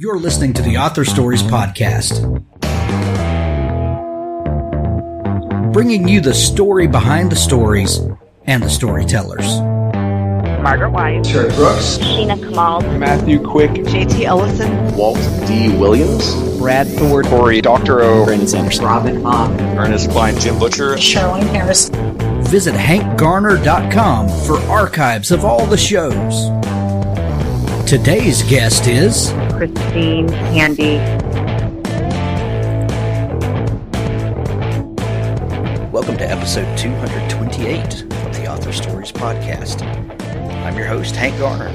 You're listening to the Author Stories Podcast, bringing you the story behind the stories and the storytellers. Margaret White, Terry Brooks, Sheena Kamal, Matthew Quick, J.T. Ellison, Walt D. Williams, Brad Ford, Corey Doctorow, Brandon Sanderson, Robin Mom, Ernest Klein, Jim Butcher, Charlene Harris. Visit hankgarner.com for archives of all the shows. Today's guest is Christine Handy. Welcome to episode 228 of the Author Stories Podcast. I'm your host, Hank Garner.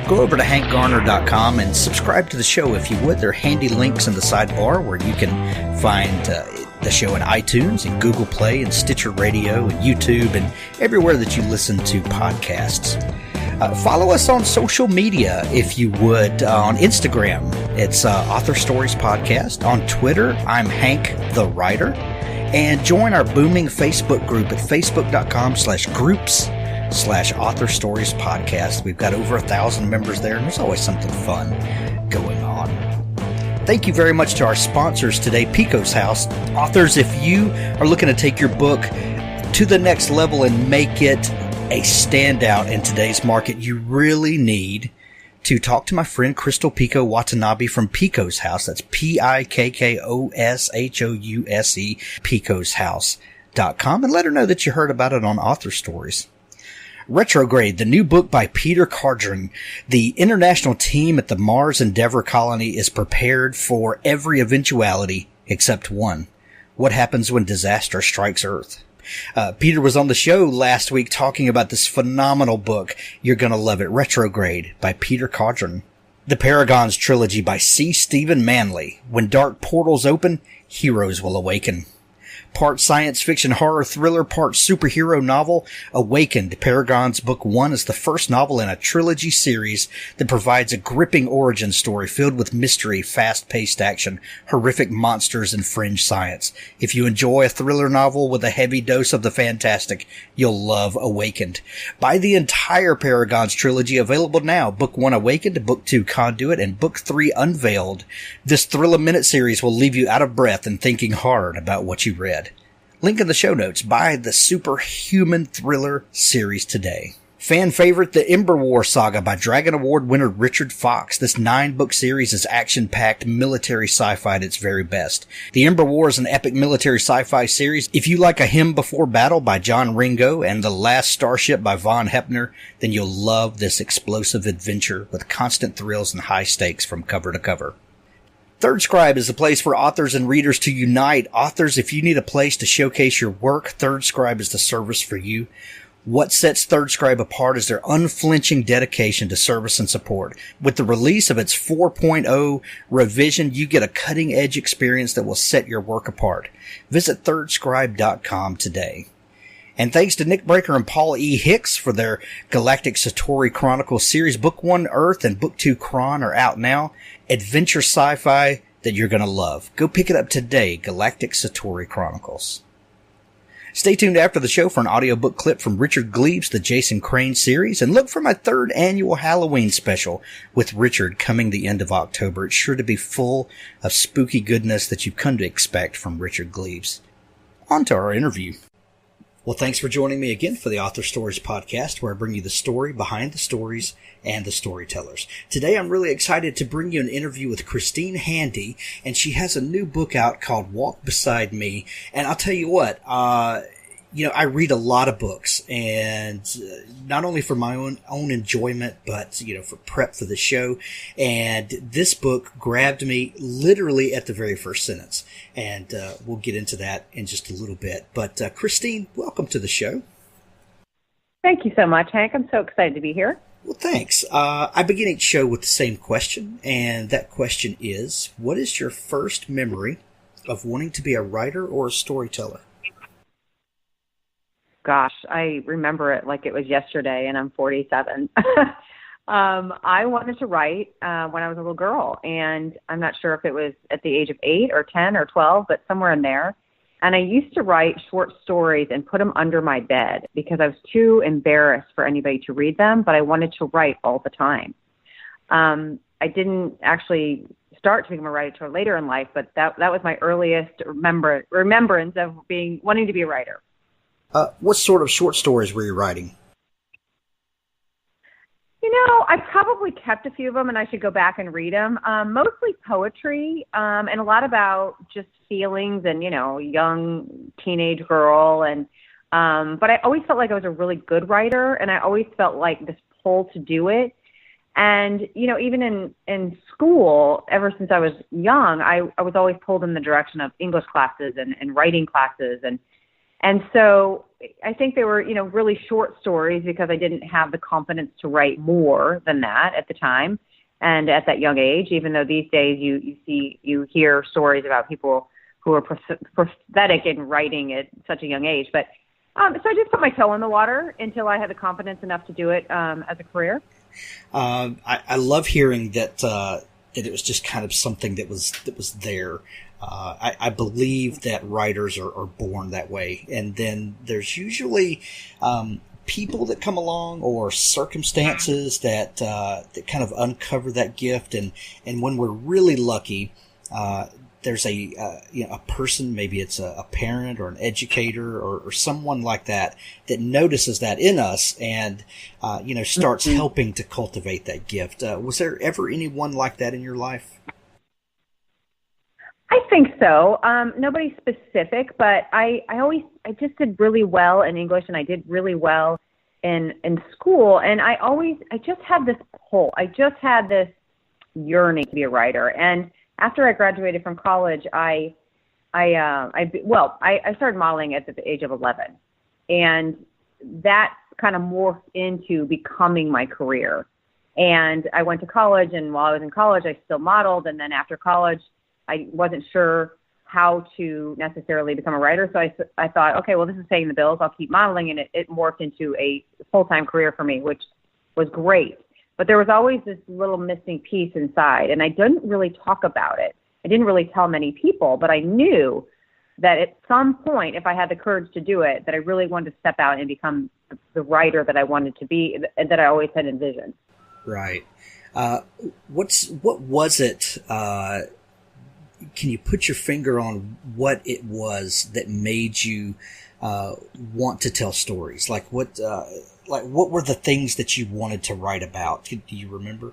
Go over to hankgarner.com and subscribe to the show if you would. There are handy links in the sidebar where you can find the show in iTunes and Google Play and Stitcher Radio and YouTube and everywhere that you listen to podcasts. Follow us on social media if you would. On Instagram, it's Author Stories Podcast. On Twitter, I'm Hank the Writer. And join our booming Facebook group at facebook.com/groups/Author Stories Podcast. We've got over 1,000 members there, and there's always something fun going on. Thank you very much to our sponsors today, Pico's House. Authors, if you are looking to take your book to the next level and make it a standout in today's market, you really need to talk to my friend Crystal Pico Watanabe from Pico's House. That's Pickoshouse, picoshouse.com, and let her know that you heard about it on Author Stories. Retrograde, the new book by Peter Cardron. The international team at the Mars Endeavour colony is prepared for every eventuality except one. What happens when disaster strikes Earth? Peter was on the show last week talking about this phenomenal book. You're going to love it. Retrograde by Peter Cardron. The Paragons trilogy by C. Stephen Manley. When dark portals open, heroes will awaken. Part science fiction horror thriller, part superhero novel, Awakened. Paragon's Book 1 is the first novel in a trilogy series that provides a gripping origin story filled with mystery, fast-paced action, horrific monsters, and fringe science. If you enjoy a thriller novel with a heavy dose of the fantastic, you'll love Awakened. Buy the entire Paragon's trilogy, available now. Book 1 Awakened, Book 2 Conduit, and Book 3 Unveiled. This thrill-a-minute series will leave you out of breath and thinking hard about what you read. Link in the show notes. Buy the superhuman thriller series today. Fan favorite, The Ember War Saga by Dragon Award winner Richard Fox. This 9-book series is action-packed military sci-fi at its very best. The Ember War is an epic military sci-fi series. If you like A Hymn Before Battle by John Ringo and The Last Starship by Von Heppner, then you'll love this explosive adventure with constant thrills and high stakes from cover to cover. Third Scribe is a place for authors and readers to unite. Authors, if you need a place to showcase your work, Third Scribe is the service for you. What sets Third Scribe apart is their unflinching dedication to service and support. With the release of its 4.0 revision, you get a cutting-edge experience that will set your work apart. Visit thirdscribe.com today. And thanks to Nick Breaker and Paul E. Hicks for their Galactic Satori Chronicles series. Book 1 Earth and Book 2 Kron are out now. Adventure sci-fi that you're going to love. Go pick it up today, Galactic Satori Chronicles. Stay tuned after the show for an audiobook clip from Richard Gleaves' The Jason Crane series, and look for my 3rd annual Halloween special with Richard coming the end of October. It's sure to be full of spooky goodness that you've come to expect from Richard Gleaves. On to our interview. Well, thanks for joining me again for the Author Stories Podcast, where I bring you the story behind the stories and the storytellers. Today, I'm really excited to bring you an interview with Christine Handy, and she has a new book out called Walk Beside Me. And I'll tell you what, I read a lot of books, and not only for my own enjoyment, but, for prep for the show. And this book grabbed me literally at the very first sentence. And we'll get into that in just a little bit. But Christine, welcome to the show. Thank you so much, Hank. I'm so excited to be here. Well, thanks. I begin each show with the same question, and that question is, what is your first memory of wanting to be a writer or a storyteller? Gosh, I remember it like it was yesterday, and I'm 47. I wanted to write when I was a little girl, and I'm not sure if it was at the age of 8 or 10 or 12, but somewhere in there. And I used to write short stories and put them under my bed because I was too embarrassed for anybody to read them, but I wanted to write all the time. I didn't actually start to become a writer till later in life, but that was my earliest remembrance of wanting to be a writer. What sort of short stories were you writing? I probably kept a few of them, and I should go back and read them. Mostly poetry, and a lot about just feelings and, young teenage girl. And but I always felt like I was a really good writer, and I always felt like this pull to do it. And, even in school, ever since I was young, I was always pulled in the direction of English classes and writing classes. And so I think they were, really short stories because I didn't have the confidence to write more than that at the time and at that young age, even though these days you hear stories about people who are prophetic in writing at such a young age. But so I just put my toe in the water until I had the confidence enough to do it as a career. I love hearing that it was just kind of something that was there. I believe that writers are born that way, and then there's usually people that come along or circumstances that kind of uncover that gift, and when we're really lucky, there's a person, maybe it's a parent or an educator or someone like that notices that in us and starts helping to cultivate that gift. Was there ever anyone like that in your life? I think so. Nobody specific, but I just did really well in English, and I did really well in school. And I just had this pull. I just had this yearning to be a writer. And after I graduated from college, I started modeling at the age of 11, and that kind of morphed into becoming my career. And I went to college, and while I was in college, I still modeled. And then after college, I wasn't sure how to necessarily become a writer. So I thought, okay, well, this is paying the bills. I'll keep modeling. And it morphed into a full-time career for me, which was great. But there was always this little missing piece inside. And I didn't really talk about it. I didn't really tell many people, but I knew that at some point, if I had the courage to do it, that I really wanted to step out and become the writer that I wanted to be, that I always had envisioned. Right. What was it? Can you put your finger on what it was that made you want to tell stories? Like what were the things that you wanted to write about? Do you remember?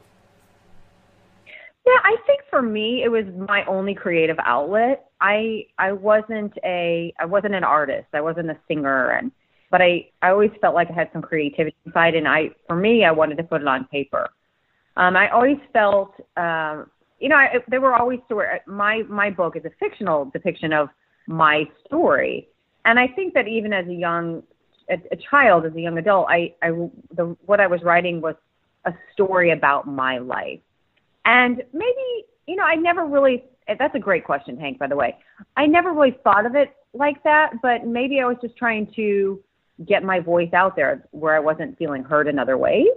Yeah, I think for me, it was my only creative outlet. I wasn't an artist. I wasn't a singer, but I always felt like I had some creativity inside, and I wanted to put it on paper. I always felt, there were always stories. My book is a fictional depiction of my story, and I think that even as a young adult, what I was writing was a story about my life. And maybe, I never really, that's a great question, Hank, by the way. I never really thought of it like that, but maybe I was just trying to get my voice out there where I wasn't feeling heard in other ways.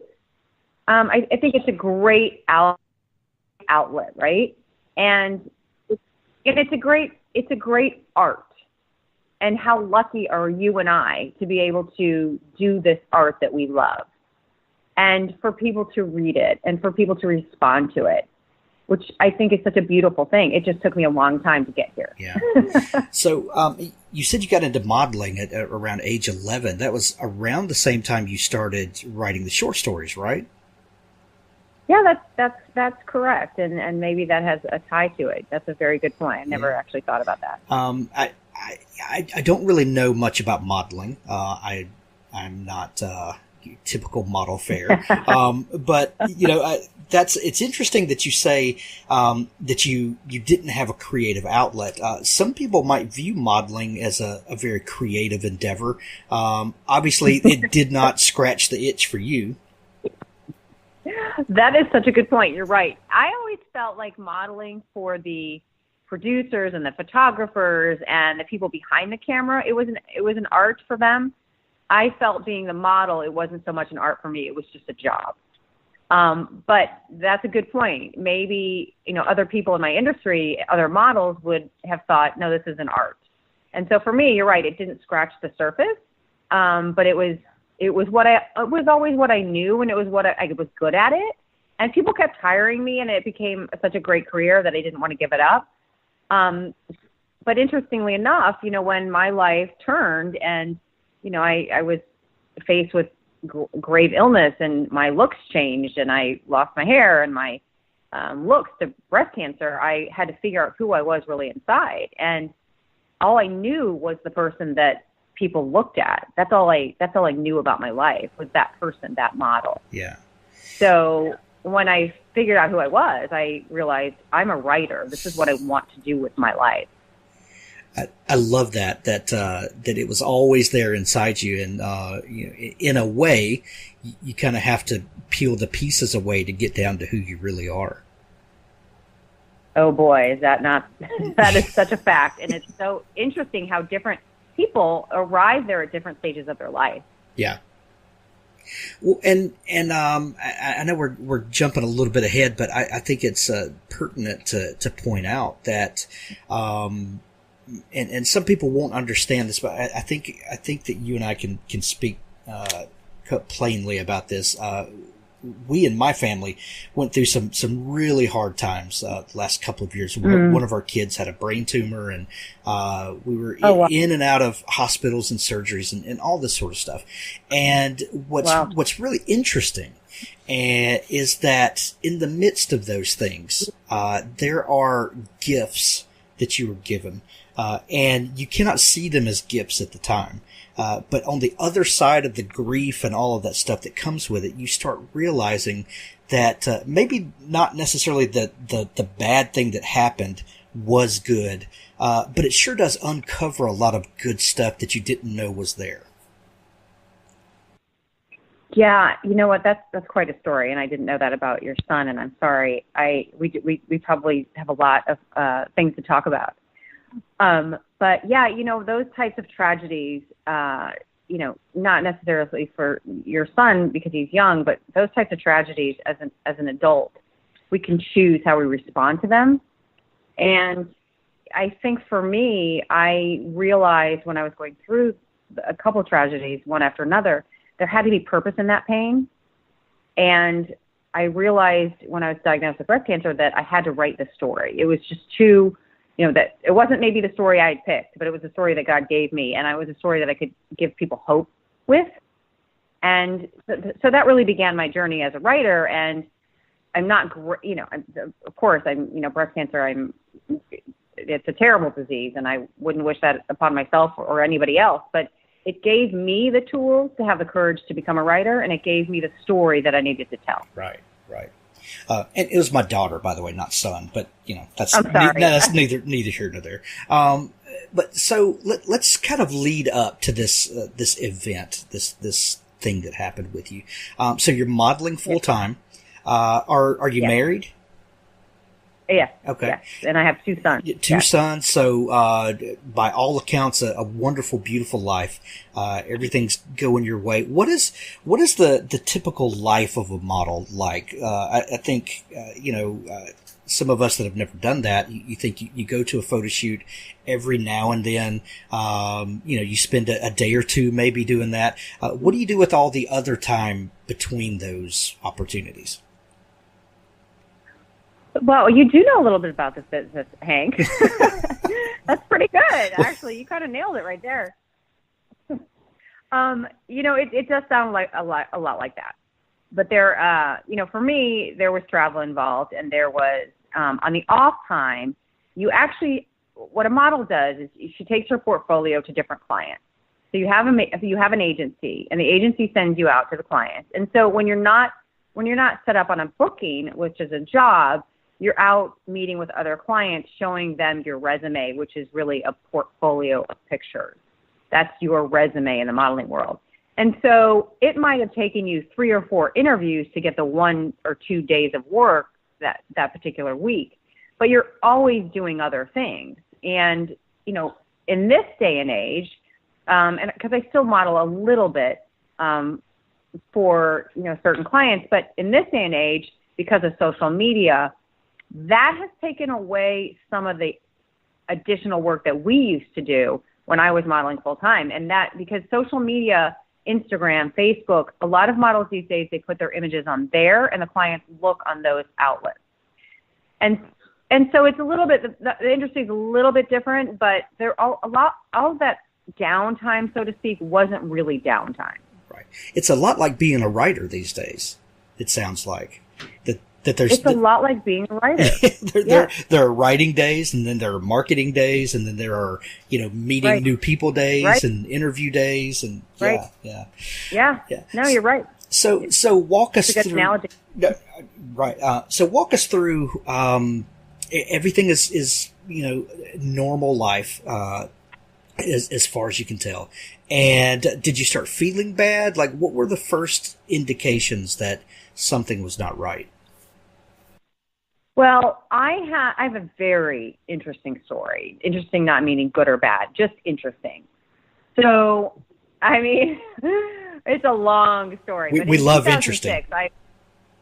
I think it's a great outlet, right? And it's a great art. And how lucky are you and I to be able to do this art that we love, and for people to read it and for people to respond to it, which I think is such a beautiful thing. It just took me a long time to get here. Yeah. So you said you got into modeling at around age 11. That was around the same time you started writing the short stories, right? Yeah, that's correct. And maybe that has a tie to it. That's a very good point. I never actually thought about that. I don't really know much about modeling. I'm not typical model fare. But it's interesting that you say that you didn't have a creative outlet. Some people might view modeling as a very creative endeavor. Obviously, it did not scratch the itch for you. That is such a good point. You're right. I always felt like modeling for the producers and the photographers and the people behind the camera, it was an art for them. I felt being the model, it wasn't so much an art for me. It was just a job. But that's a good point. Maybe, other people in my industry, other models would have thought, no, this is an art. And so for me, you're right. It didn't scratch the surface. But it was always what I knew, and it was what I was good at it. And people kept hiring me, and it became such a great career that I didn't want to give it up. But interestingly enough, when my life turned and, I was faced with grave illness and my looks changed and I lost my hair and my looks to breast cancer, I had to figure out who I was really inside. And all I knew was the person that people looked at. That's all I knew about my life was that person, that model. Yeah. So when I figured out who I was, I realized I'm a writer. This is what I want to do with my life. I love that it was always there inside you. And, in a way, you kind of have to peel the pieces away to get down to who you really are. Oh boy, is that not, that is such a fact. And it's so interesting how different people arrive there at different stages of their life. Yeah. Well, and I know we're jumping a little bit ahead, but I think it's pertinent to point out that, and some people won't understand this, but I think that you and I can speak plainly about this. We in my family went through some really hard times the last couple of years. Mm-hmm. One of our kids had a brain tumor, and we were in and out of hospitals and surgeries and all this sort of stuff. And what's really interesting is that in the midst of those things, there are gifts that you were given, and you cannot see them as gifts at the time. But on the other side of the grief and all of that stuff that comes with it, you start realizing that maybe not necessarily the bad thing that happened was good, but it sure does uncover a lot of good stuff that you didn't know was there. Yeah, you know what? That's quite a story, and I didn't know that about your son. And I'm sorry. We probably have a lot of things to talk about. But yeah, those types of tragedies, not necessarily for your son because he's young, but those types of tragedies as an adult, we can choose how we respond to them. And I think for me, I realized when I was going through a couple of tragedies, one after another, there had to be purpose in that pain. And I realized when I was diagnosed with breast cancer that I had to write the story. It was just too, that it wasn't maybe the story I had picked, but it was the story that God gave me. And it was a story that I could give people hope with. And so that really began my journey as a writer. And I'm not, of course, breast cancer, it's a terrible disease, and I wouldn't wish that upon myself or anybody else. But it gave me the tools to have the courage to become a writer, and it gave me the story that I needed to tell. Right. And it was my daughter, by the way, not son, but that's that's neither here nor there. But so let's kind of lead up to this event, this thing that happened with you. So you're modeling full time. Are you married? Yes. Okay. Yes. And I have two sons. Two sons. So, by all accounts, a wonderful, beautiful life. Everything's going your way. What is the typical life of a model like? I think, some of us that have never done that, you think you go to a photo shoot every now and then. You spend a day or two maybe doing that. What do you do with all the other time between those opportunities? Well, you do know a little bit about this business, Hank. That's pretty good. Actually, you kind of nailed it right there. It does sound like a lot like that. But there, for me, there was travel involved, and there was, on the off time, what a model does is she takes her portfolio to different clients. So you have an agency, and the agency sends you out to the clients. And so when you're not set up on a booking, which is a job, you're out meeting with other clients, showing them your resume, which is really a portfolio of pictures. That's your resume in the modeling world. And so it might have taken you 3 or 4 interviews to get the 1 or 2 days of work that particular week. But you're always doing other things. And, in this day and age, and because I still model a little bit for, certain clients, but in this day and age, because of social media, that has taken away some of the additional work that we used to do when I was modeling full time. And that because social media Instagram, Facebook. A lot of models these days, they put their images on there, and the clients look on those outlets. And so it's a little bit, the industry is a little bit different, but all of that downtime, so to speak, wasn't really downtime. Right. It's a lot like being a writer these days. It sounds like that there's. It's a lot like being a writer. there are writing days, and then there are marketing days, and then there are meeting new people days and interview days, and yeah. No, you're right. So walk us through. Analogy. Right. So walk us through. Everything is normal life as far as you can tell. And did you start feeling bad? Like, what were the first indications that something was not right? Well, I have a very interesting story. Interesting, not meaning good or bad, just interesting. So, I mean, it's a long story. We love interesting.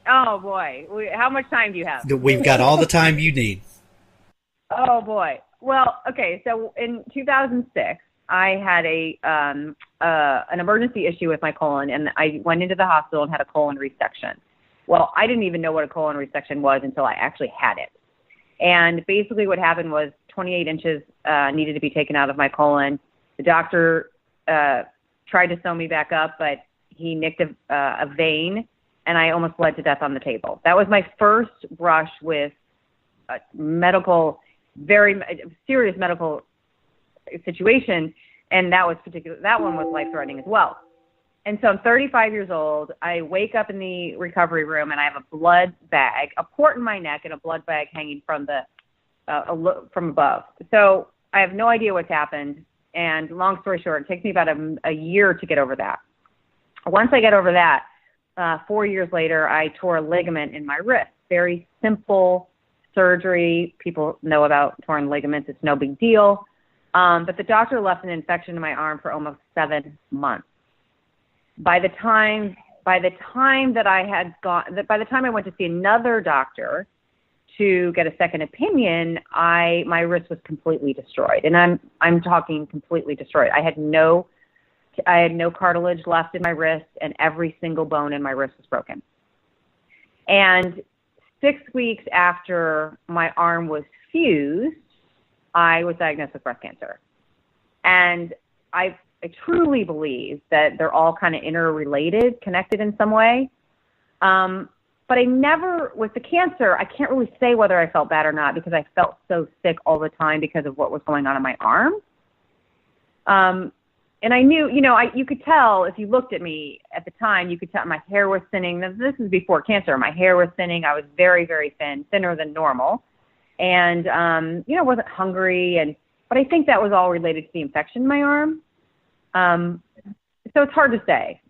Oh, boy. How much time do you have? We've got all the time you need. Oh, boy. Well, okay. So in 2006, I had an emergency issue with my colon, and I went into the hospital and had a colon resection. Well, I didn't even know what a colon resection was until I actually had it. And basically what happened was 28 inches needed to be taken out of my colon. The doctor tried to sew me back up, but he nicked a vein, and I almost bled to death on the table. That was my first brush with a very serious medical situation, and that one was life-threatening as well. And so I'm 35 years old. I wake up in the recovery room, and I have a blood bag, a port in my neck, and a blood bag hanging from above. So I have no idea what's happened. And long story short, it takes me about a year to get over that. Once I get over that, 4 years later, I tore a ligament in my wrist. Very simple surgery. People know about torn ligaments. It's no big deal. But the doctor left an infection in my arm for almost 7 months. By the time that I went to see another doctor to get a second opinion, my wrist was completely destroyed, and I'm talking completely destroyed. I had no cartilage left in my wrist, and every single bone in my wrist was broken. And 6 weeks after my arm was fused, I was diagnosed with breast cancer. And I truly believe that they're all kind of interrelated, connected in some way. But I never, with the cancer, I can't really say whether I felt bad or not because I felt so sick all the time because of what was going on in my arm. And I knew, you could tell if you looked at me at the time, you could tell my hair was thinning. This is before cancer. My hair was thinning. I was very, very thin, thinner than normal. And, wasn't hungry. But I think that was all related to the infection in my arm. So it's hard to say.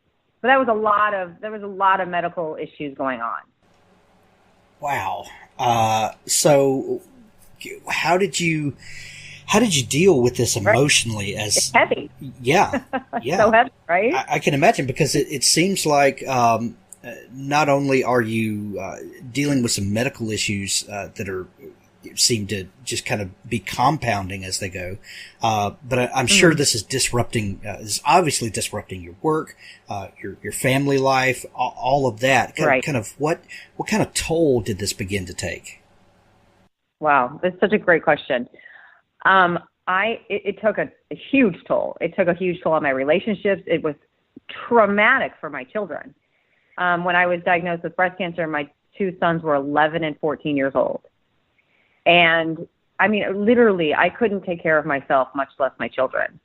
But there was a lot of medical issues going on. Wow. So how did you deal with this emotionally? It's heavy. Yeah. So heavy, right? I can imagine because it seems like not only are you dealing with some medical issues that seem to just kind of be compounding as they go, but I'm sure this is obviously disrupting your work, your family life, all of that. Kind of what kind of toll did this begin to take? Wow, that's such a great question. It took a huge toll. It took a huge toll on my relationships. It was traumatic for my children. When I was diagnosed with breast cancer, my two sons were 11 and 14 years old. And I mean, literally, I couldn't take care of myself, much less my children.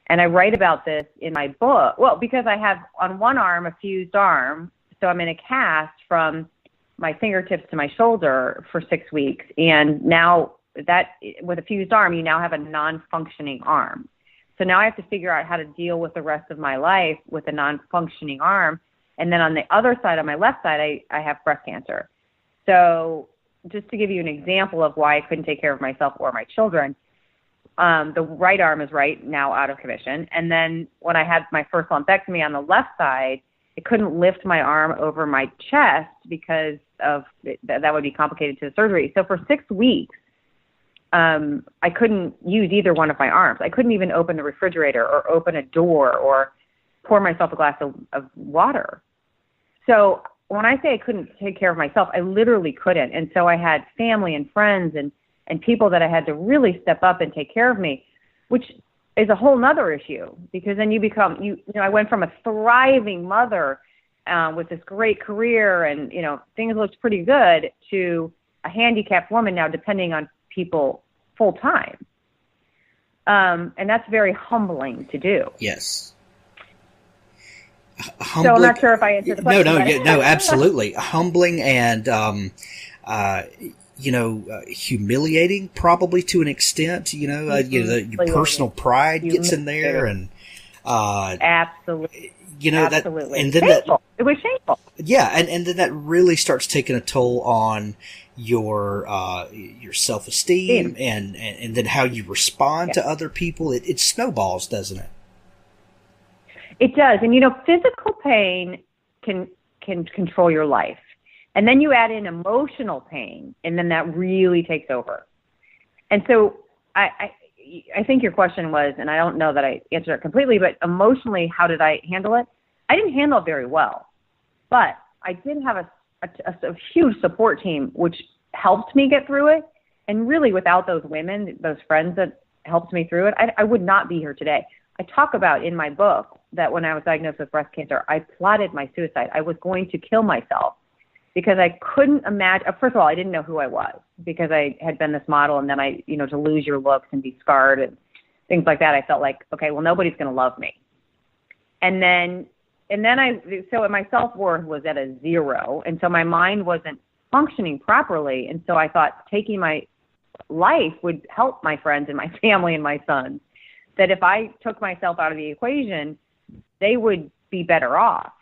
And I write about this in my book. Well, because I have on one arm a fused arm, so I'm in a cast from my fingertips to my shoulder for 6 weeks. And now that with a fused arm, you now have a non-functioning arm. So now I have to figure out how to deal with the rest of my life with a non-functioning arm. And then on the other side, on my left side, I have breast cancer. So just to give you an example of why I couldn't take care of myself or my children, the right arm is right now out of commission. And then when I had my first lumpectomy on the left side, I couldn't lift my arm over my chest because of that would be complicated to the surgery. So for 6 weeks, I couldn't use either one of my arms. I couldn't even open the refrigerator or open a door or pour myself a glass of water. So when I say I couldn't take care of myself, I literally couldn't. And so I had family and friends and people that I had to really step up and take care of me, which is a whole nother issue, because then you become, I went from a thriving mother with this great career and, things looked pretty good, to a handicapped woman now depending on people full time. And that's very humbling to do. Yes. So I'm not sure if I answered the question. No, absolutely. Humbling and, humiliating probably to an extent, your personal pride gets in there and, absolutely. Absolutely. And then it was shameful. Yeah. And then that really starts taking a toll on your self-esteem and then how you respond to other people. It snowballs, doesn't it? It does. And, physical pain can control your life. And then you add in emotional pain, and then that really takes over. And so I think your question was, and I don't know that I answered it completely, but emotionally, how did I handle it? I didn't handle it very well. But I did have a huge support team, which helped me get through it. And really, without those women, those friends that helped me through it, I would not be here today. I talk about in my book that when I was diagnosed with breast cancer, I plotted my suicide. I was going to kill myself because I couldn't imagine. First of all, I didn't know who I was because I had been this model, and then to lose your looks and be scarred and things like that, I felt like, okay, well, nobody's going to love me. And then so my self-worth was at a 0, and so my mind wasn't functioning properly, and so I thought taking my life would help my friends and my family and my sons, that if I took myself out of the equation, they would be better off.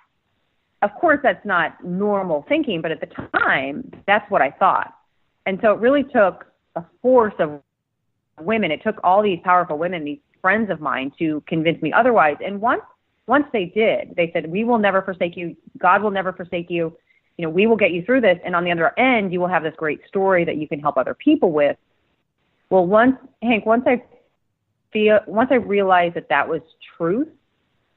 Of course, that's not normal thinking, but at the time, that's what I thought. And so it really took a force of women. It took all these powerful women, these friends of mine, to convince me otherwise. And once they did, they said, we will never forsake you. God will never forsake you. We will get you through this. And on the other end, you will have this great story that you can help other people with. Well, once I realized that was truth,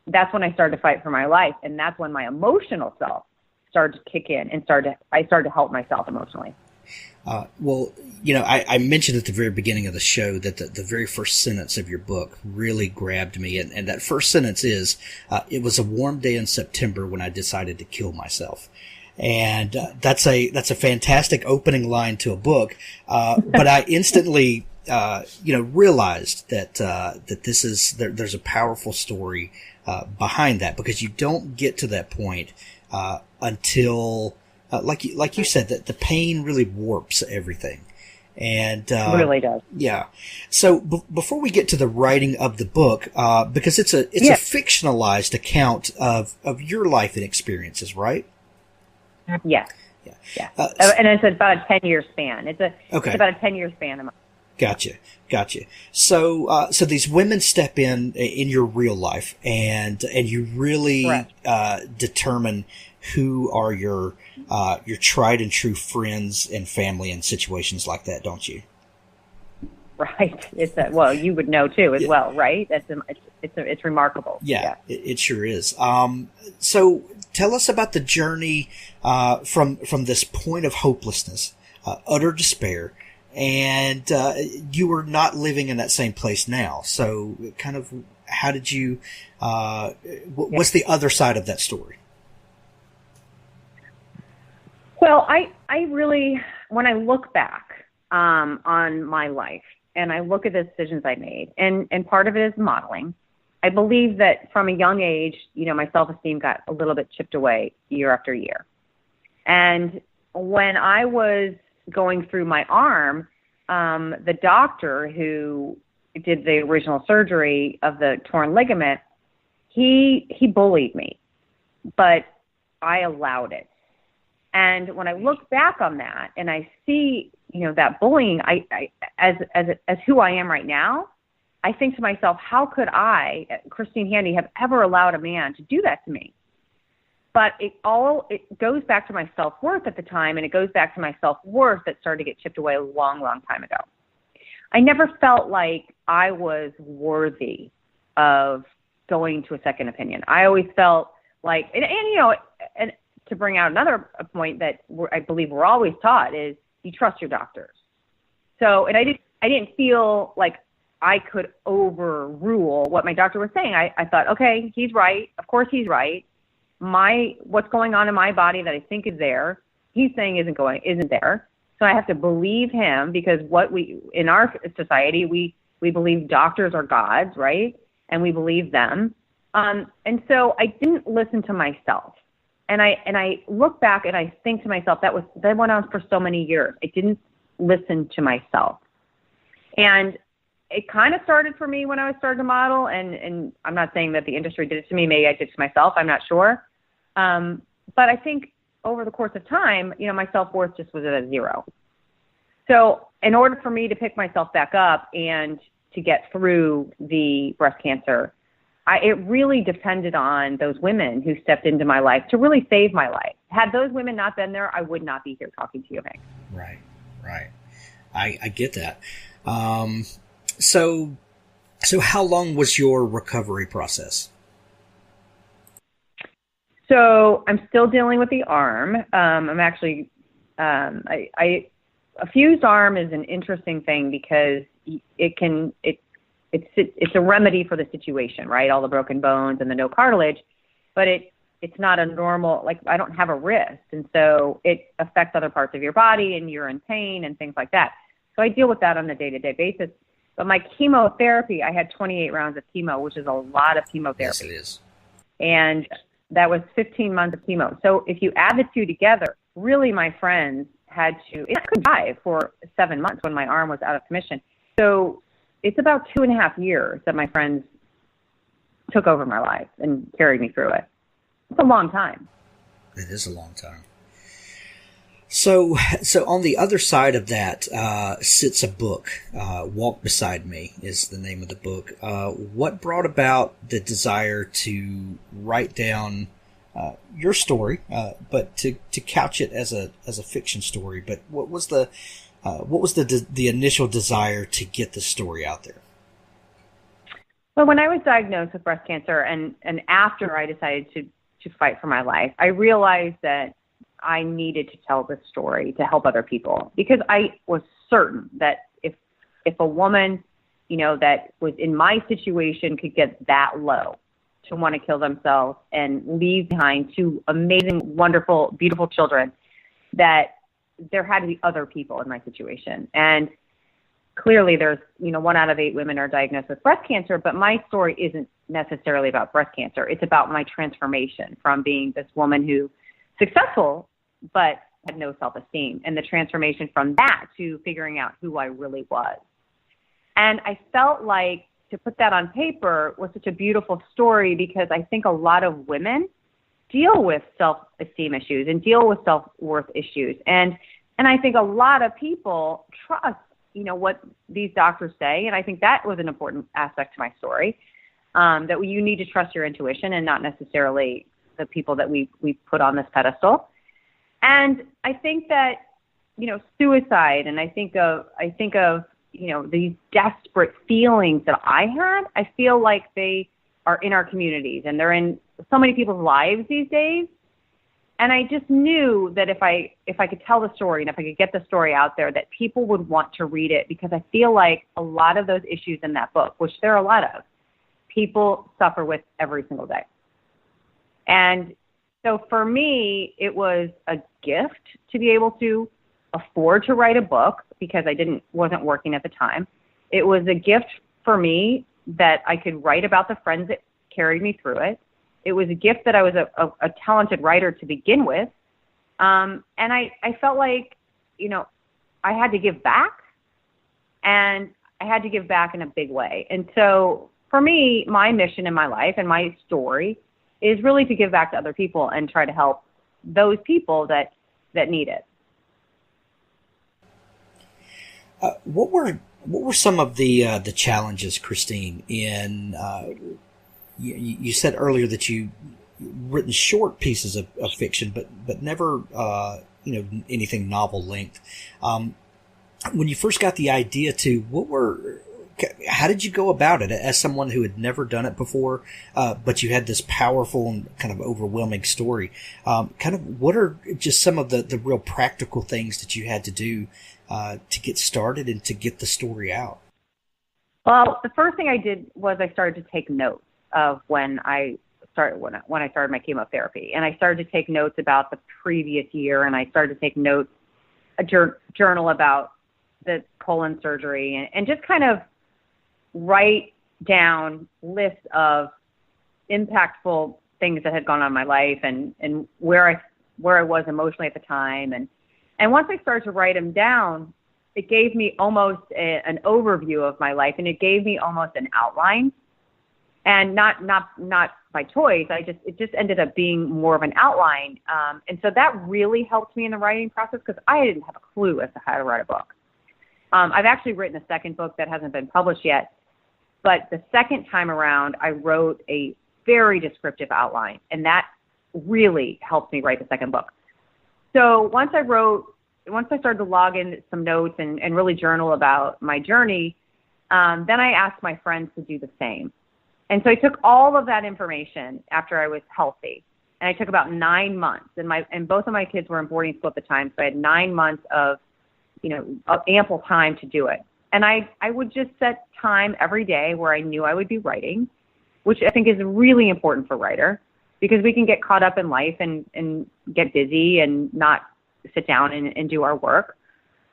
that's when I started to fight for my life. And that's when my emotional self started to kick in and I started to help myself emotionally. I mentioned at the very beginning of the show that the very first sentence of your book really grabbed me. And that first sentence is, it was a warm day in September when I decided to kill myself. And that's a fantastic opening line to a book. But I instantly, realized that this is, there's a powerful story behind that, because you don't get to that point until, like you said, that the pain really warps everything. And it really does. Yeah. So before we get to the writing of the book, because it's a fictionalized account of your life and experiences, right? Yes. Yeah. And it's about a 10-year span. It's about a 10-year span. Gotcha. So these women step in your real life, and you really determine who are your tried and true friends and family in situations like that, don't you? Right. You would know too as well, right? It's remarkable. Yeah. It sure is. So tell us about the journey from this point of hopelessness, utter despair. And you were not living in that same place now. So kind of how did you, what's the other side of that story? Well, I really, when I look back on my life and I look at the decisions I made, and part of it is modeling, I believe that from a young age, my self-esteem got a little bit chipped away year after year. And when I was going through my arm, the doctor who did the original surgery of the torn ligament, he bullied me, but I allowed it. And when I look back on that and I see, that bullying, I as who I am right now, I think to myself, how could I, Christine Handy, have ever allowed a man to do that to me? But it goes back to my self-worth at the time, and it goes back to my self-worth that started to get chipped away a long, long time ago. I never felt like I was worthy of going to a second opinion. I always felt like, and you know, and to bring out another point that I believe we're always taught is you trust your doctors. So, and I didn't feel like I could overrule what my doctor was saying. I thought, okay, he's right. Of course he's right. What's going on in my body that I think is there, he's saying isn't there. So I have to believe him, because in our society, we believe doctors are gods, right? And we believe them. And so I didn't listen to myself. And I look back and I think to myself, that went on for so many years. I didn't listen to myself. And it kind of started for me when I was starting to model. And I'm not saying that the industry did it to me. Maybe I did it to myself. I'm not sure. But I think over the course of time, you know, my self-worth just was at a zero. So in order for me to pick myself back up and to get through the breast cancer, it really depended on those women who stepped into my life to really save my life. Had those women not been there, I would not be here talking to you, Hank. Right. I get that. So how long was your recovery process? So I'm still dealing with the arm. I'm actually, a fused arm is an interesting thing because it's a remedy for the situation, right? All the broken bones and the no cartilage, but it's not a normal, like I don't have a wrist. And so it affects other parts of your body and you're in pain and things like that. So I deal with that on a day-to-day basis. But my chemotherapy, I had 28 rounds of chemo, which is a lot of chemotherapy. Yes, it is. And that was 15 months of chemo. So if you add the two together, really my friends I could die for 7 months when my arm was out of commission. So it's about 2.5 years that my friends took over my life and carried me through it. It's a long time. It is a long time. So on the other side of that sits a book. Walk Beside Me is the name of the book. What brought about the desire to write down your story, but to couch it as a fiction story? But what was the initial desire to get the story out there? Well, when I was diagnosed with breast cancer and after I decided to fight for my life, I realized that I needed to tell this story to help other people, because I was certain that if a woman, you know, that was in my situation could get that low to want to kill themselves and leave behind two amazing, wonderful, beautiful children, that there had to be other people in my situation. And clearly there's, you know, 1 out of 8 women are diagnosed with breast cancer, but my story isn't necessarily about breast cancer. It's about my transformation from being this woman who successful, but had no self-esteem, and the transformation from that to figuring out who I really was. And I felt like to put that on paper was such a beautiful story, because I think a lot of women deal with self-esteem issues and deal with self-worth issues. And I think a lot of people trust, you know, what these doctors say. And I think that was an important aspect to my story, that you need to trust your intuition and not necessarily the people that we put on this pedestal. And I think that, you know, suicide, and I think of, you know, these desperate feelings that I had, I feel like they are in our communities and they're in so many people's lives these days. And I just knew that if I could tell the story and if I could get the story out there, that people would want to read it, because I feel like a lot of those issues in that book, which there are a lot of, people suffer with every single day. And so for me, it was a gift to be able to afford to write a book, because I wasn't working at the time. It was a gift for me that I could write about the friends that carried me through it. It was a gift that I was a talented writer to begin with. And I felt like, you know, I had to give back, and I had to give back in a big way. And so for me, my mission in my life and my story is really to give back to other people and try to help those people that need it. What were some of the challenges, Christine, in you said earlier that you written short pieces of fiction, but never anything novel length. When you first got the idea what were how did you go about it as someone who had never done it before, but you had this powerful and kind of overwhelming story? Kind of what are just some of the real practical things that you had to do to get started and to get the story out? Well, the first thing I did was I started to take notes of when I started my chemotherapy, and I started to take notes about the previous year, and I started to take notes, a journal about the colon surgery, and just kind of write down lists of impactful things that had gone on in my life and where I was emotionally at the time. And once I started to write them down, it gave me almost an overview of my life, and it gave me almost an outline, and not by choice. It just ended up being more of an outline. And so that really helped me in the writing process, because I didn't have a clue as to how to write a book. I've actually written a second book that hasn't been published yet, but the second time around, I wrote a very descriptive outline, and that really helped me write the second book. So once I started to log in some notes and really journal about my journey, then I asked my friends to do the same. And so I took all of that information after I was healthy, and I took about 9 months, and both of my kids were in boarding school at the time, so I had 9 months of ample time to do it. And I would just set time every day where I knew I would be writing, which I think is really important for a writer, because we can get caught up in life and get busy and not sit down and do our work.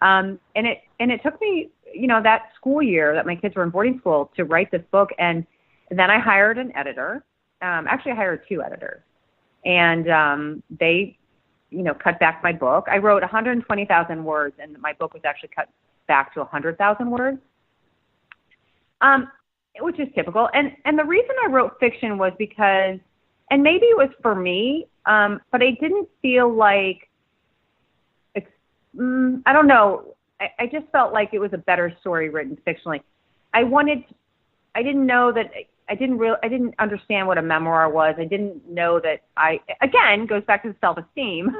And it took me, that school year that my kids were in boarding school to write this book. And then I hired an editor. Actually, I hired 2 editors, and they cut back my book. I wrote 120,000 words, and my book was actually cut back to 100,000 words, which is typical. And the reason I wrote fiction was because, and maybe it was for me, but I didn't feel like, I don't know, I just felt like it was a better story written fictionally. I didn't understand what a memoir was. I didn't know that again, goes back to the self-esteem.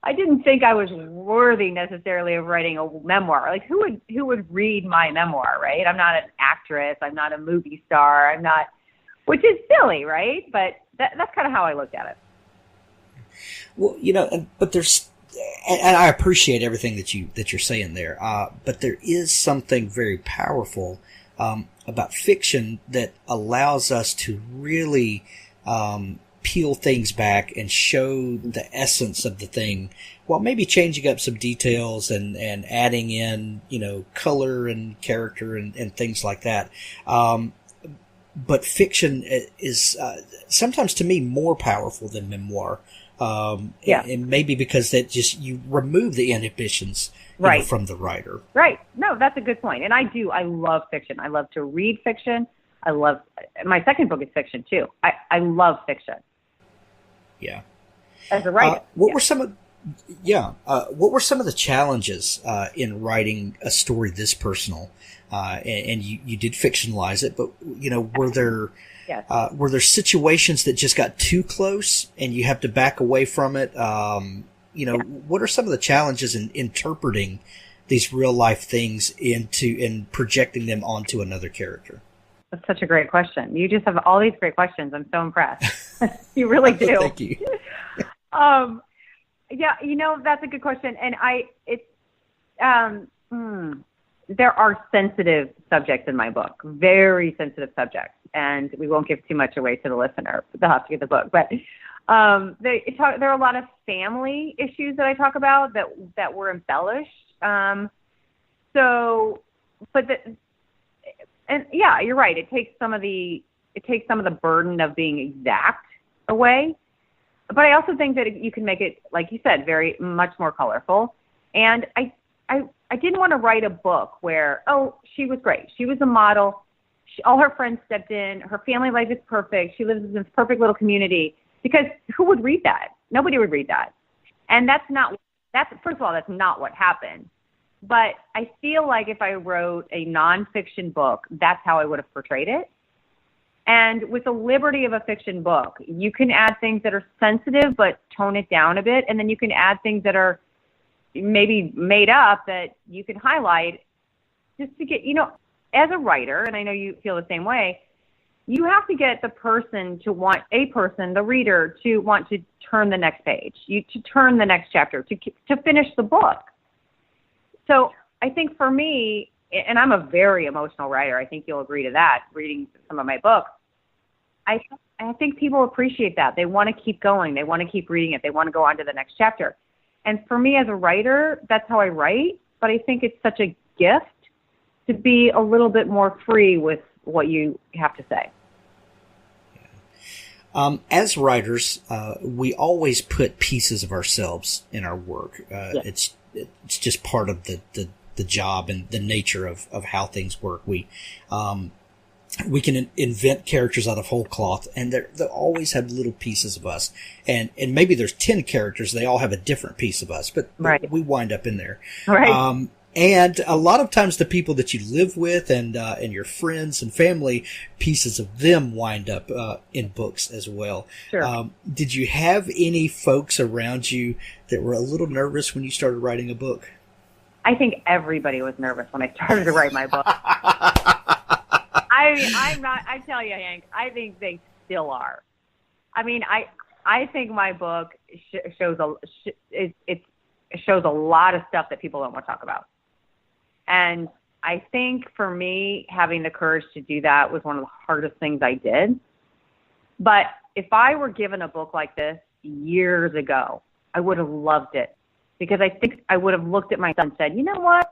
I didn't think I was worthy necessarily of writing a memoir. Like, who would read my memoir, right? I'm not an actress. I'm not a movie star. Which is silly, right? But that's kind of how I looked at it. Well, but there's, and I appreciate everything that you're saying there. But there is something very powerful about fiction that allows us to really peel things back and show the essence of the thing, while maybe changing up some details and adding in color and character and things like that. But fiction is sometimes, to me, more powerful than memoir. And maybe because you remove the inhibitions from the writer. Right. No, that's a good point. And I love fiction. I love to read fiction. My second book is fiction too. I love fiction. Yeah. As a writer. What were some of the challenges in writing a story this personal? And you did fictionalize it, but were there situations that just got too close and you have to back away from it? What are some of the challenges in interpreting these real life things and projecting them onto another character? That's such a great question. You just have all these great questions. I'm so impressed. You really do. Thank you. That's a good question. And there are sensitive subjects in my book, very sensitive subjects, and we won't give too much away to the listener. They'll have to get the book. But there are a lot of family issues that I talk about that were embellished. You're right. It takes some of the burden of being exact away. But I also think that you can make it, like you said, very much more colorful. And I didn't want to write a book where, she was great. She was a model. All her friends stepped in. Her family life is perfect. She lives in this perfect little community. Because who would read that? Nobody would read that. And first of all, that's not what happened. But I feel like if I wrote a nonfiction book, that's how I would have portrayed it. And with the liberty of a fiction book, you can add things that are sensitive, but tone it down a bit. And then you can add things that are maybe made up that you can highlight just to get, as a writer, and I know you feel the same way, you have to get the reader, to want to turn the next page, to turn the next chapter, to finish the book. So I think for me, and I'm a very emotional writer, I think you'll agree to that, reading some of my books, I think people appreciate that. They want to keep going. They want to keep reading it. They want to go on to the next chapter. And for me as a writer, that's how I write. But I think it's such a gift to be a little bit more free with what you have to say. As writers, we always put pieces of ourselves in our work. Yes. It's just part of the job and the nature of how things work. We can invent characters out of whole cloth, and they'll always have little pieces of us. And maybe there's 10 characters, they all have a different piece of us, but right. we wind up in there. Right. And a lot of times the people that you live with and your friends and family, pieces of them wind up in books as well. Sure. Did you have any folks around you that were a little nervous when you started writing a book? I think everybody was nervous when I started to write my book. I'm not. I tell you, Hank, I think they still are. I mean, I think my book shows a lot of stuff that people don't want to talk about. And I think for me, having the courage to do that was one of the hardest things I did. But if I were given a book like this years ago, I would have loved it, because I think I would have looked at myself and said, you know what?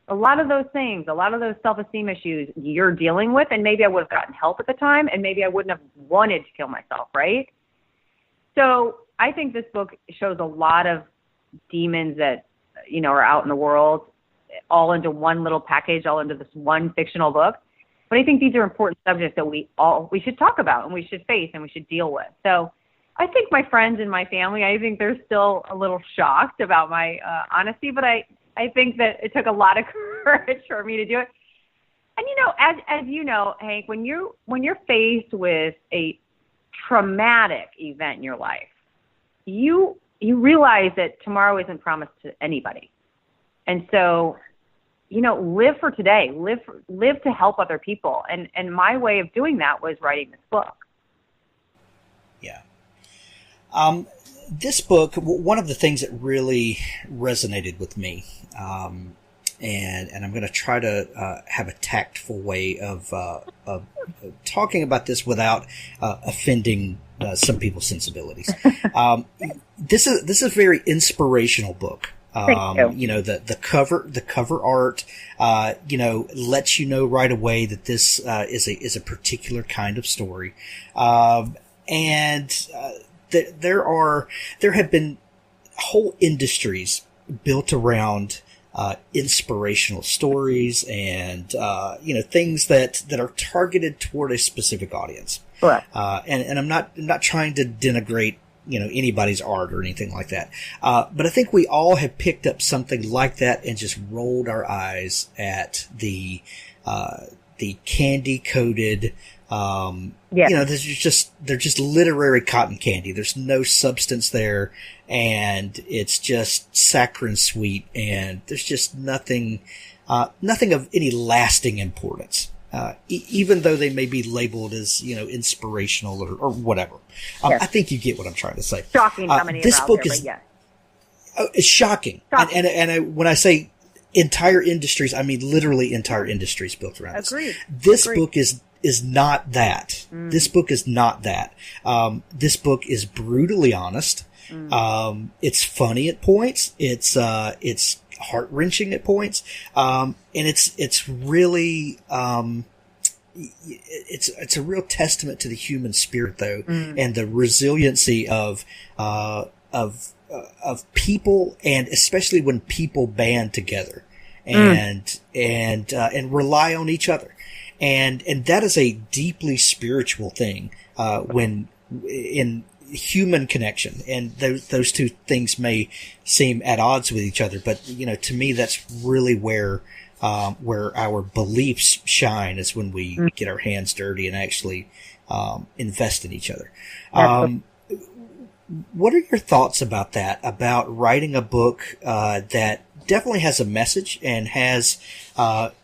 A lot of those things, a lot of those self-esteem issues you're dealing with, and maybe I would have gotten help at the time, and maybe I wouldn't have wanted to kill myself, right? So I think this book shows a lot of demons that, are out in the world, all into one little package, all into this one fictional book. But I think these are important subjects that we should talk about, and we should face, and we should deal with. So I think my friends and my family, I think they're still a little shocked about my honesty, but I think that it took a lot of courage for me to do it. And as you know, Hank, when you're faced with a traumatic event in your life, you realize that tomorrow isn't promised to anybody. And so, live for today, live to help other people. And my way of doing that was writing this book. Yeah. This book, one of the things that really resonated with me, and I'm going to try to have a tactful way of talking about this without offending some people's sensibilities. This is a very inspirational book. Thank you. The cover art, lets you know right away that this is a particular kind of story, and there have been whole industries built around inspirational stories and things that are targeted toward a specific audience. Correct. And I'm not trying to denigrate anybody's art or anything like that. But I think we all have picked up something like that and just rolled our eyes at the candy coated, yes. they're just literary cotton candy. There's no substance there, and it's just saccharine sweet, and there's just nothing of any lasting importance. Even though they may be labeled as, inspirational or whatever. Yes. I think you get what I'm trying to say. Shocking how many this are out book there, is, but yes. It's shocking. And when I say entire industries, I mean literally entire industries built around this. Agreed. This book is not that. Mm. This book is not that. This book is brutally honest. Mm. It's funny at points. It's heart-wrenching at points. And it's really, it's a real testament to the human spirit though, and the resiliency of people, and especially when people band together and rely on each other. And that is a deeply spiritual thing, when in human connection, and those two things may seem at odds with each other, but to me that's really where our beliefs shine, is when we get our hands dirty and actually invest in each other. What are your thoughts about that, about writing a book that definitely has a message and has,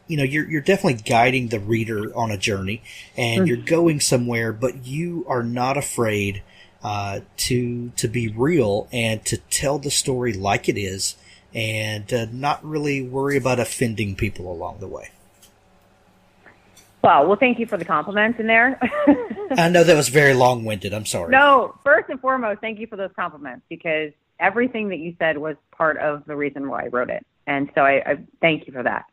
you're definitely guiding the reader on a journey and you're going somewhere, but you are not afraid to be real and to tell the story like it is and not really worry about offending people along the way? Well, thank you for the compliments in there. I know that was very long-winded. I'm sorry. No, first and foremost, thank you for those compliments, because everything that you said was part of the reason why I wrote it. And so I thank you for that.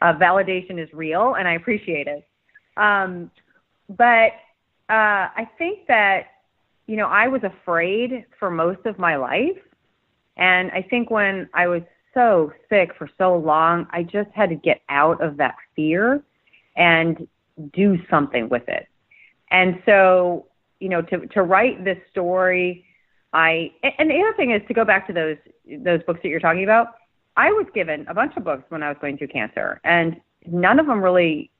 Validation is real, and I appreciate it. But I think that, I was afraid for most of my life. And I think when I was so sick for so long, I just had to get out of that fear and do something with it. And so, to write this story, and the other thing is, to go back to those books that you're talking about, I was given a bunch of books when I was going through cancer, and none of them really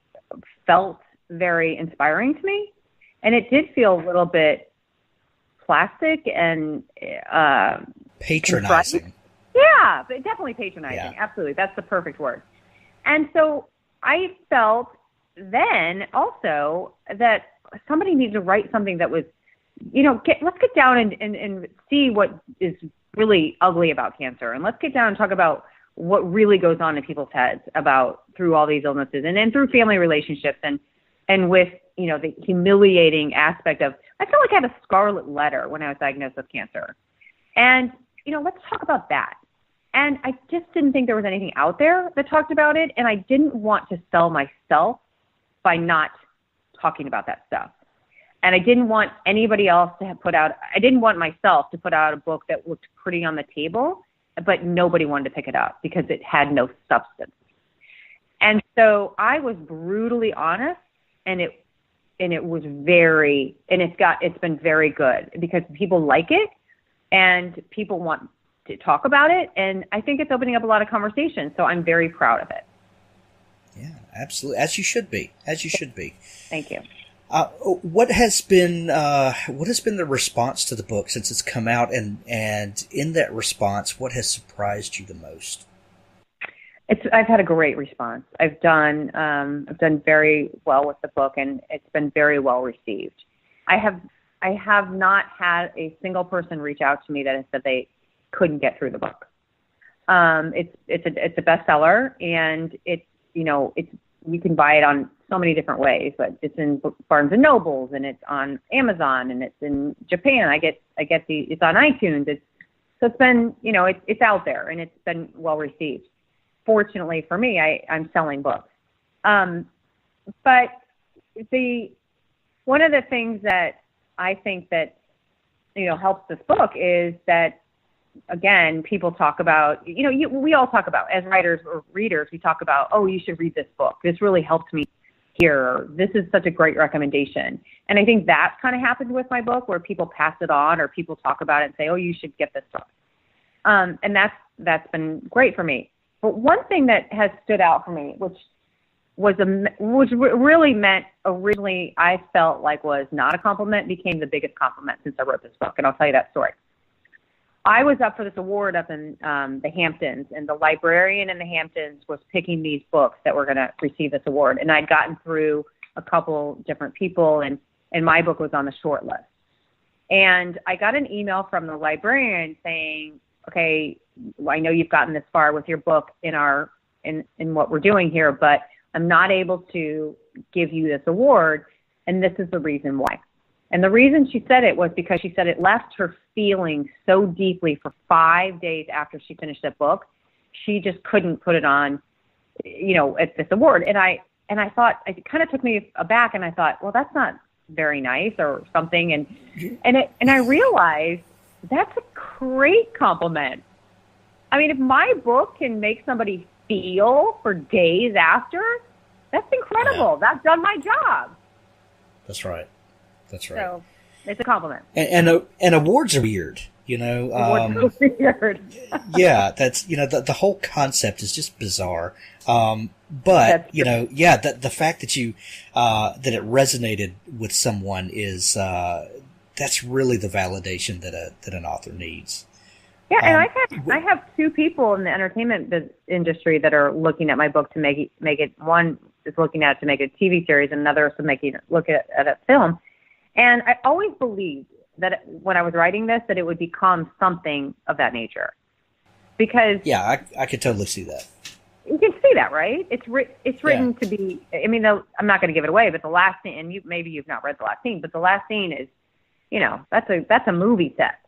felt very inspiring to me. And it did feel a little bit plastic and patronizing. Yeah, but definitely patronizing. Yeah. Absolutely. That's the perfect word. And so I felt then also that somebody needed to write something that was, let's get down and see what is really ugly about cancer. And let's get down and talk about what really goes on in people's heads through all these illnesses and through family relationships and with, the humiliating aspect of, I felt like I had a scarlet letter when I was diagnosed with cancer. And, let's talk about that. And I just didn't think there was anything out there that talked about it. And I didn't want to sell myself by not talking about that stuff. And I didn't want anybody else to I didn't want myself to put out a book that looked pretty on the table, but nobody wanted to pick it up because it had no substance. And so I was brutally honest, and it's been very good because people like it and people want to talk about it. And I think it's opening up a lot of conversation. So I'm very proud of it. Yeah, absolutely. As you should be. Thank you. What has been the response to the book since it's come out, and in that response, what has surprised you the most? I've had a great response. I've done very well with the book, and it's been very well received. I have not had a single person reach out to me that has said they couldn't get through the book. It's a bestseller, and you can buy it on so many different ways, but it's in Barnes and Nobles, and it's on Amazon, and it's in Japan. It's on iTunes. It's been, it's out there, and it's been well received. Fortunately for me, I'm selling books. But one of the things that I think that, helps this book is that, again, people talk about, we all talk about, as writers or readers, we talk about, oh, you should read this book. This really helped me here. This is such a great recommendation. And I think that's kind of happened with my book, where people pass it on or people talk about it and say, oh, you should get this book. And that's been great for me. But one thing that has stood out for me, which really meant originally I felt like was not a compliment, became the biggest compliment since I wrote this book. And I'll tell you that story. I was up for this award up in the Hamptons, and the librarian in the Hamptons was picking these books that were going to receive this award. And I'd gotten through a couple different people, and my book was on the short list. And I got an email from the librarian saying, okay, I know you've gotten this far with your book in what we're doing here, but I'm not able to give you this award, and this is the reason why. And the reason she said it was because she said it left her feeling so deeply for 5 days after she finished that book. She just couldn't put it on, at this award. And I thought, it kind of took me aback, and I thought, well, that's not very nice or something. And I realized that's a great compliment. I mean, if my book can make somebody feel for days after, that's incredible. Yeah. That's done my job. That's right. So it's a compliment. And awards are weird, Awards are weird. Yeah, that's, the whole concept is just bizarre. But, the fact that that it resonated with someone is, that's really the validation that an author needs. Yeah, and I have two people in the entertainment industry that are looking at my book to make it. One is looking at it to make it a TV series, and another is to look at a film. And I always believed that when I was writing this, that it would become something of that nature. Because I could totally see that. You can see that, right? It's written to be. I mean, I'm not going to give it away, but the last scene, and maybe you've not read the last scene, but the last scene is, that's a movie set.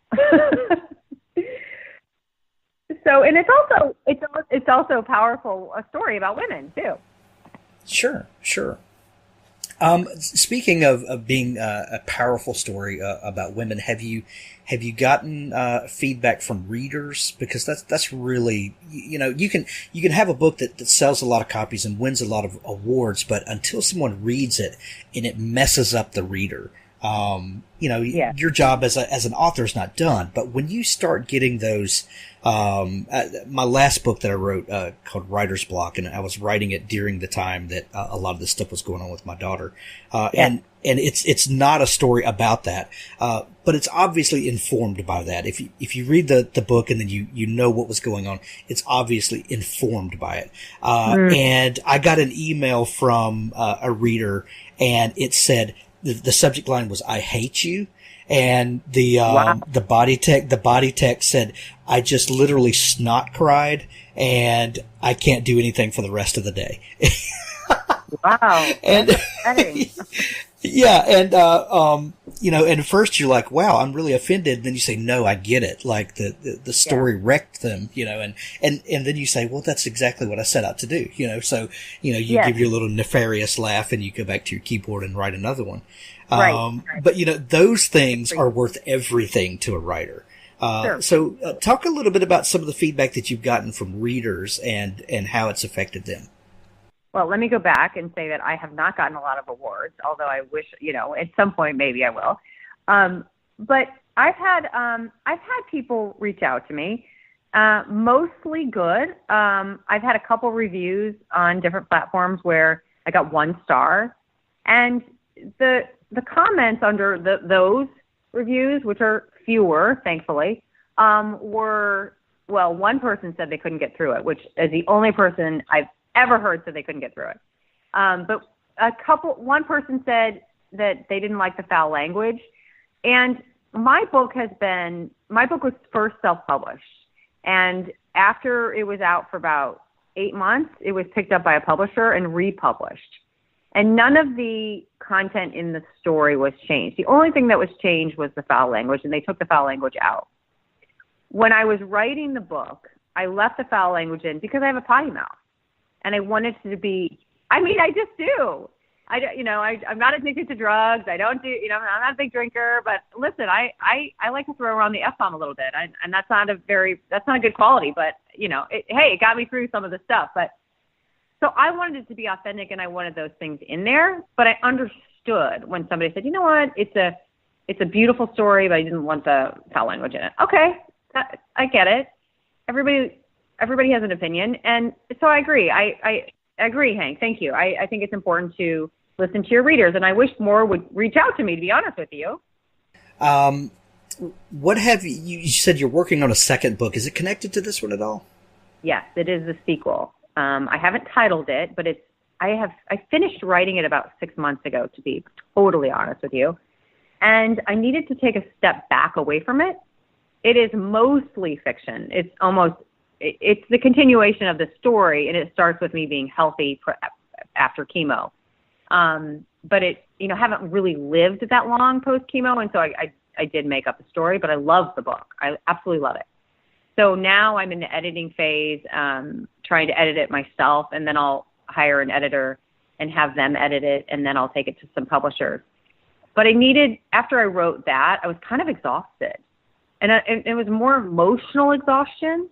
So, and it's also powerful, a story about women too. Sure. Speaking of being a powerful story about women, have you gotten feedback from readers? Because that's really, you can have a book that sells a lot of copies and wins a lot of awards, but until someone reads it and it messes up the reader, your job as an author is not done. But when you start getting those, my last book that I wrote, called Writer's Block, and I was writing it during the time that a lot of this stuff was going on with my daughter. And it's not a story about that. But it's obviously informed by that. If you read the book and then you know what was going on, it's obviously informed by it. And I got an email from a reader, and it said, the subject line was, "I hate you." And the body text said, "I just literally snot cried and I can't do anything for the rest of the day." Wow. And yeah. And, and at first you're like, wow, I'm really offended. Then you say, no, I get it. Like the story wrecked them, and then you say, well, that's exactly what I set out to do, so, you give your little nefarious laugh and you go back to your keyboard and write another one. Right. But, those things are worth everything to a writer. Sure. So talk a little bit about some of the feedback that you've gotten from readers and how it's affected them. Well, let me go back and say that I have not gotten a lot of awards, although I wish, at some point maybe I will. But I've had people reach out to me, mostly good. I've had a couple reviews on different platforms where I got 1 star, and the comments under those reviews, which are fewer, thankfully, were, well, one person said they couldn't get through it, which is the only person I've ever heard said they couldn't get through it. But one person said that they didn't like the foul language. And my book was first self-published. And after it was out for about 8 months, it was picked up by a publisher and republished. And none of the content in the story was changed. The only thing that was changed was the foul language, and they took the foul language out. When I was writing the book, I left the foul language in because I have a potty mouth. And I wanted to be, I just do. I'm not addicted to drugs. I don't do, I'm not a big drinker, but listen, I like to throw around the F-bomb a little bit. And that's not a good quality, but it got me through some of the stuff. But so I wanted it to be authentic, and I wanted those things in there, but I understood when somebody said, you know what, it's a beautiful story, but I didn't want the foul language in it. Okay. I get it. Everybody has an opinion, and so I agree. I agree, Hank. Thank you. I think it's important to listen to your readers, and I wish more would reach out to me, to be honest with you. What have you said you're working on a second book. Is it connected to this one at all? Yes, it is the sequel. I haven't titled it, but I finished writing it about 6 months ago, to be totally honest with you. And I needed to take a step back away from it. It is mostly fiction. It's the continuation of the story, and it starts with me being healthy after chemo. But haven't really lived that long post chemo, and so I did make up the story, but I love the book. I absolutely love it. So now I'm in the editing phase, trying to edit it myself, and then I'll hire an editor and have them edit it, and then I'll take it to some publishers. But after I wrote that, I was kind of exhausted. And it was more emotional exhaustion.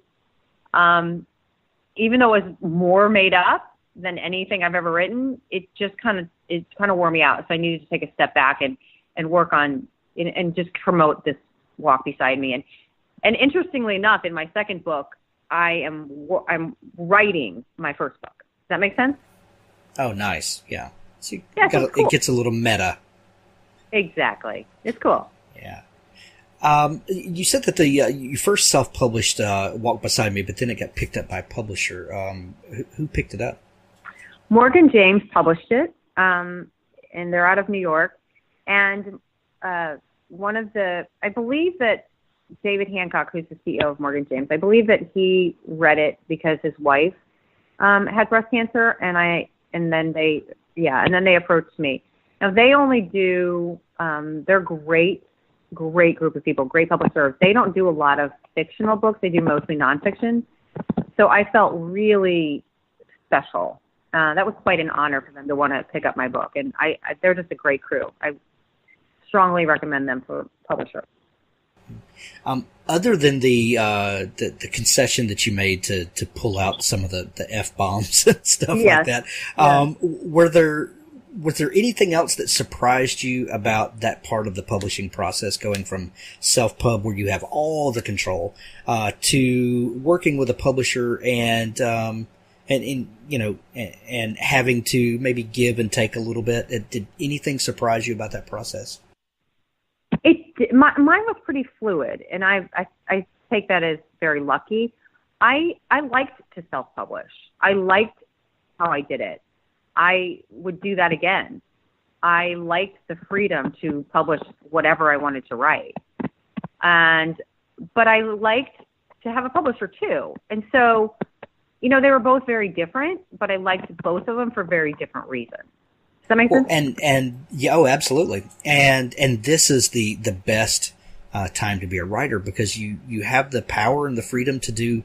Even though it was more made up than anything I've ever written, it kind of wore me out. So I needed to take a step back and work on and just promote this Walk Beside Me. And interestingly enough, in my second book, I'm writing my first book. Does that make sense? Oh, nice. Yeah. So cool. It gets a little meta. Exactly. It's cool. Yeah. You said that you first self-published Walk Beside Me, but then it got picked up by a publisher. Who picked it up? Morgan James published it, and they're out of New York. And I believe that David Hancock, who's the CEO of Morgan James, I believe that he read it because his wife had breast cancer, and then they approached me. Now they only do, they're great group of people, great publishers. They don't do a lot of fictional books. They do mostly nonfiction. So I felt really special. That was quite an honor for them to want to pick up my book. And they're just a great crew. I strongly recommend them for publisher. Other than the concession that you made to pull out some of the F-bombs and stuff like that, was there anything else that surprised you about that part of the publishing process, going from self-pub where you have all the control, to working with a publisher and having to maybe give and take a little bit? Did anything surprise you about that process? Mine was pretty fluid, and I take that as very lucky. I liked to self-publish. I liked how I did it. I would do that again. I liked the freedom to publish whatever I wanted to write. But I liked to have a publisher too. And so, they were both very different, but I liked both of them for very different reasons. Does that make sense? Absolutely. And this is the best time to be a writer, because you have the power and the freedom to do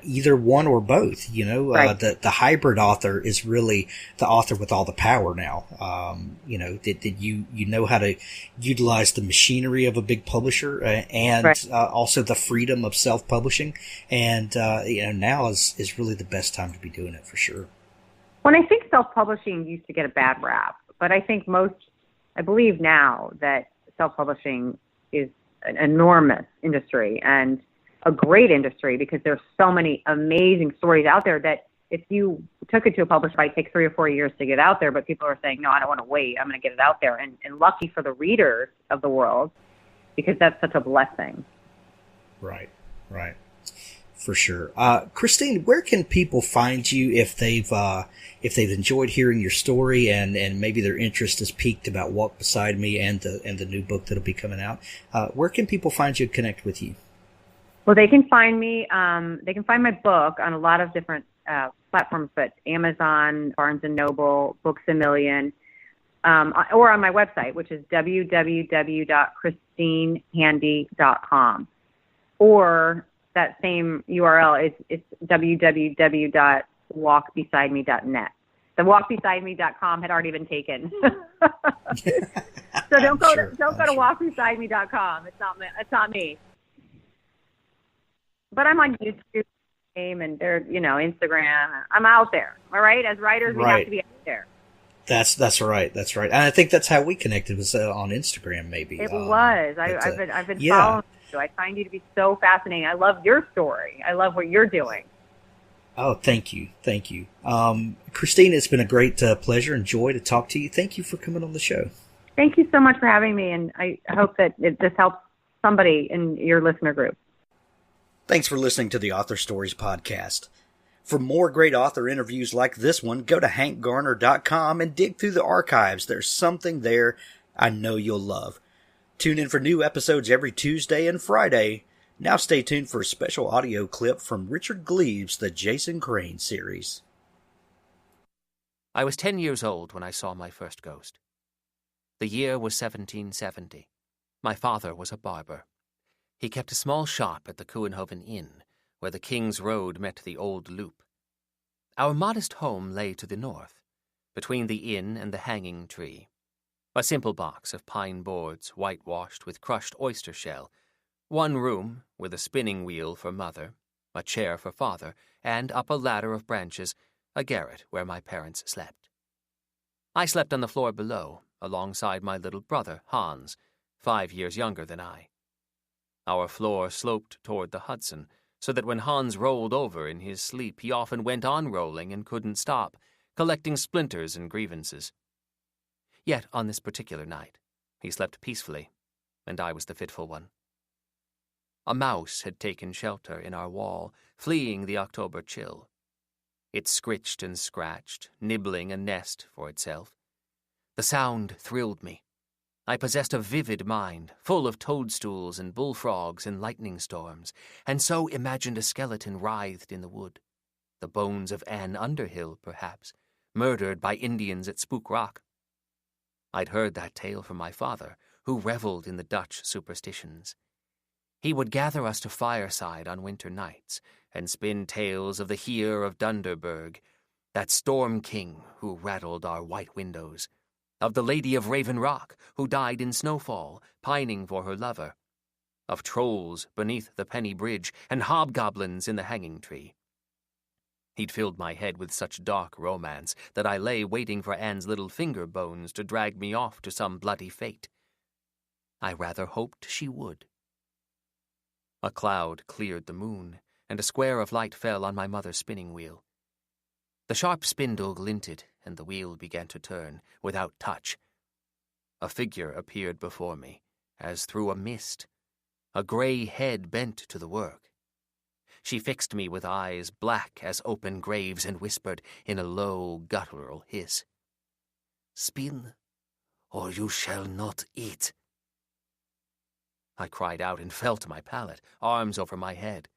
either one or both. Right. The hybrid author is really the author with all the power now. That you know how to utilize the machinery of a big publisher and right. Also the freedom of self-publishing. And now is really the best time to be doing it, for sure. When I think self-publishing used to get a bad rap, but I believe now that self-publishing is an enormous industry and a great industry, because there's so many amazing stories out there that if you took it to a publisher, it might take 3 or 4 years to get out there, but people are saying, no, I don't want to wait. I'm going to get it out there. And lucky for the readers of the world, because that's such a blessing. Right. For sure. Christine, where can people find you if they've enjoyed hearing your story and maybe their interest is piqued about Walk Beside Me and the new book that'll be coming out? Where can people find you and connect with you? Well, they can find me. They can find my book on a lot of different platforms, but Amazon, Barnes & Noble, Books A Million, or on my website, which is www.christinehandy.com. Or that same URL is www.walkbesideme.net. The walkbesideme.com had already been taken. So don't go to walkbesideme.com. It's not me. But I'm on YouTube and Instagram. I'm out there. All right, as writers, we have to be out there. That's right. And I think that's how we connected, was on Instagram, maybe. It was. I've been following you. I find you to be so fascinating. I love your story. I love what you're doing. Oh, thank you. Christine, it's been a great pleasure and joy to talk to you. Thank you for coming on the show. Thank you so much for having me, and I hope that this helps somebody in your listener group. Thanks for listening to the Author Stories podcast. For more great author interviews like this one, go to hankgarner.com and dig through the archives. There's something there I know you'll love. Tune in for new episodes every Tuesday and Friday. Now stay tuned for a special audio clip from Richard Gleaves' The Jason Crane series. I was 10 years old when I saw my first ghost. The year was 1770. My father was a barber. He kept a small shop at the Couenhoven Inn, where the King's Road met the Old Loop. Our modest home lay to the north, between the inn and the hanging tree. A simple box of pine boards whitewashed with crushed oyster shell, one room with a spinning wheel for mother, a chair for father, and up a ladder of branches, a garret where my parents slept. I slept on the floor below, alongside my little brother, Hans, 5 years younger than I. Our floor sloped toward the Hudson, so that when Hans rolled over in his sleep, he often went on rolling and couldn't stop, collecting splinters and grievances. Yet on this particular night, he slept peacefully, and I was the fitful one. A mouse had taken shelter in our wall, fleeing the October chill. It scritched and scratched, nibbling a nest for itself. The sound thrilled me. I possessed a vivid mind, full of toadstools and bullfrogs and lightning storms, and so imagined a skeleton writhed in the wood. The bones of Anne Underhill, perhaps, murdered by Indians at Spook Rock. I'd heard that tale from my father, who reveled in the Dutch superstitions. He would gather us to fireside on winter nights and spin tales of the Heer of Dunderberg, that storm king who rattled our white windows, of the Lady of Raven Rock, who died in snowfall, pining for her lover, of trolls beneath the penny bridge and hobgoblins in the hanging tree. He'd filled my head with such dark romance that I lay waiting for Anne's little finger bones to drag me off to some bloody fate. I rather hoped she would. A cloud cleared the moon, and a square of light fell on my mother's spinning wheel. The sharp spindle glinted, and the wheel began to turn, without touch. A figure appeared before me, as through a mist. A grey head bent to the work. She fixed me with eyes black as open graves and whispered in a low, guttural hiss, "Spin, or you shall not eat." I cried out and fell to my pallet, arms over my head.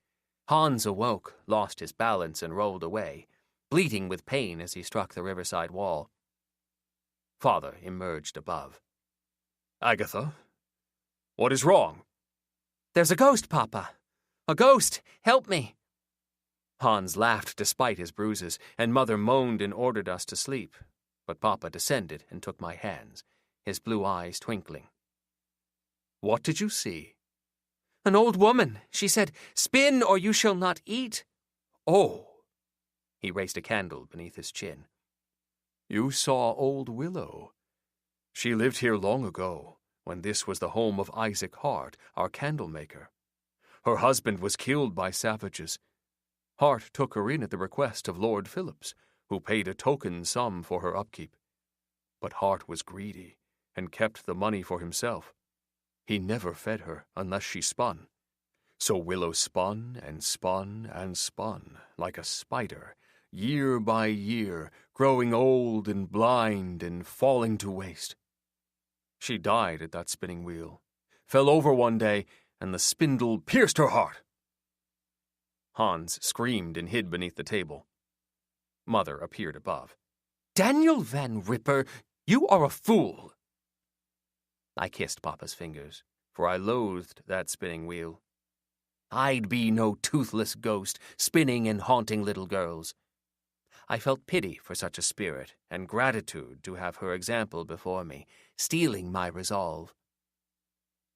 Hans awoke, lost his balance, and rolled away, bleating with pain as he struck the riverside wall. Father emerged above. "Agatha, what is wrong?" "There's a ghost, Papa! A ghost! Help me!" Hans laughed despite his bruises, and Mother moaned and ordered us to sleep. But Papa descended and took my hands, his blue eyes twinkling. "What did you see?" "An old woman. She said, 'Spin, or you shall not eat.'" "Oh!" He raised a candle beneath his chin. "You saw old Willow. She lived here long ago, when this was the home of Isaac Hart, our candle maker. Her husband was killed by savages. Hart took her in at the request of Lord Phillips, who paid a token sum for her upkeep. But Hart was greedy, and kept the money for himself. He never fed her unless she spun. So Willow spun and spun and spun, like a spider, year by year, growing old and blind and falling to waste. She died at that spinning wheel, fell over one day, and the spindle pierced her heart." Hans screamed and hid beneath the table. Mother appeared above. "Daniel Van Ripper, you are a fool!" I kissed Papa's fingers, for I loathed that spinning wheel. I'd be no toothless ghost, spinning and haunting little girls. I felt pity for such a spirit, and gratitude to have her example before me, steeling my resolve.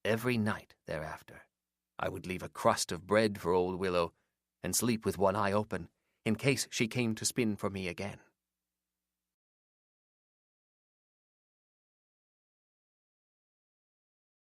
Every night thereafter, I would leave a crust of bread for old Willow, and sleep with one eye open, in case she came to spin for me again.